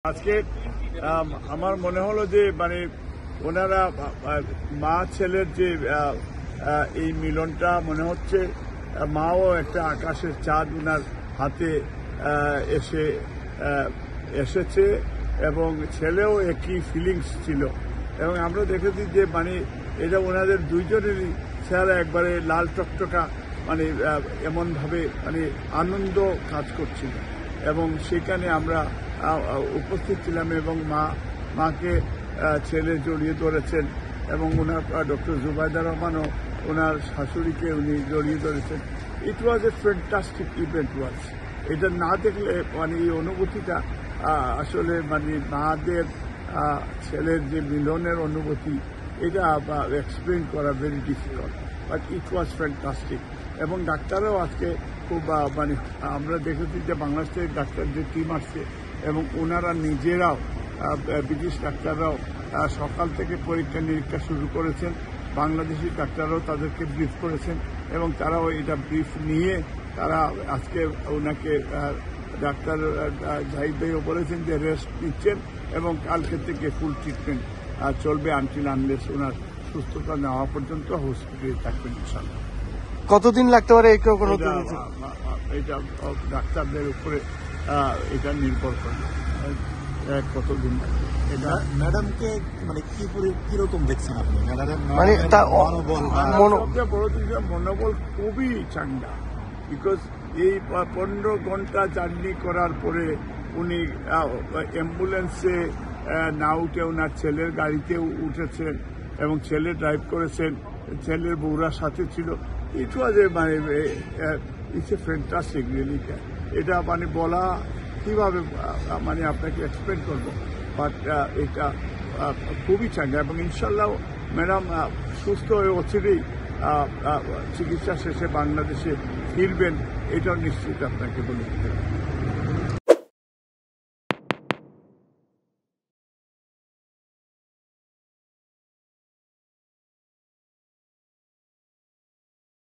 আজকে আমার মনে হলো যে মানে ওনারা মা ছেলের যে এই মিলনটা মনে হচ্ছে মাও একটা আকাশের চাঁদ ওনার হাতে এসেছে এবং ছেলেও একই ফিলিংস ছিল এবং আমরা দেখেছি যে মানে এটা ওনাদের দুইজনেরই চেহারা একবারে লাল টকটকা মানে এমনভাবে মানে আনন্দ কাজ করছিল এবং সেখানে আমরা উপস্থিত ছিলাম এবং মাকে ছেলে জড়িয়ে ধরেছেন এবং ওনার ডক্টর জুবাইদা রহমানও ওনার শাশুড়িকে উনি জড়িয়ে ধরেছেন। ইট ওয়াজ এ ফ্যান্টাস্টিক ইভেন্ট ওয়াজ। এটা না দেখলে মানে এই অনুভূতিটা আসলে মানে মাদের ছেলের যে মিলনের অনুভূতি এটা এক্সপ্লেন করা very difficult, but it was fantastic. এবং ডাক্তাররাও আজকে খুব মানে আমরা দেখেছি যে বাংলাদেশ থেকে ডাক্তার যে টিম আসছে এবং ওনারা নিজেরাও ব্রিটিশ ডাক্তাররাও সকাল থেকে পরীক্ষা নিরীক্ষা শুরু করেছেন, বাংলাদেশি ডাক্তাররাও তাদেরকে ব্রিফ করেছেন এবং তারাও এটা ব্রিফ নিয়ে তারা আজকে ওনাকে ডাক্তার জাহিদ ভাইও বলেছেন যে রেস্ট নিচ্ছেন এবং কালকে থেকে ফুল ট্রিটমেন্ট চলবে আনটিল আনলেস ওনার সুস্থতা নেওয়া পর্যন্ত হসপিটালে থাকবেন ইনশাআল্লাহ। কতদিন লাগতে পারে এটা ডাক্তারদের উপরে এটা নির্ভর করে কতদিন লাগবে। এটা ম্যাডামকে মানে কিরকম দেখছেন আপনি? মানে তার মনোবল খুবই চাঙ্গা, বিকজ এই 15 ঘন্টা জার্নি করার পরে উনি অ্যাম্বুলেন্সে না উঠে ওনার ছেলের গাড়িতে উঠেছেন এবং ছেলে ড্রাইভ করেছেন, ছেলের বউরা সাথে ছিল। ইট ওয়াজ মানে ইটস এ ফ্যান্টাস্টিক রিয়েলি। এটা মানে বলা কিভাবে মানে আপনাকে এক্সপ্লেন করবো, বাট এটা খুবই চাঙ্গা এবং ইনশাল্লাহ ম্যাডাম সুস্থ হয়ে অচিরেই চিকিৎসা শেষে বাংলাদেশে ফিরবেন, এটাও নিশ্চিত আপনাকে বলে দিতে হবে।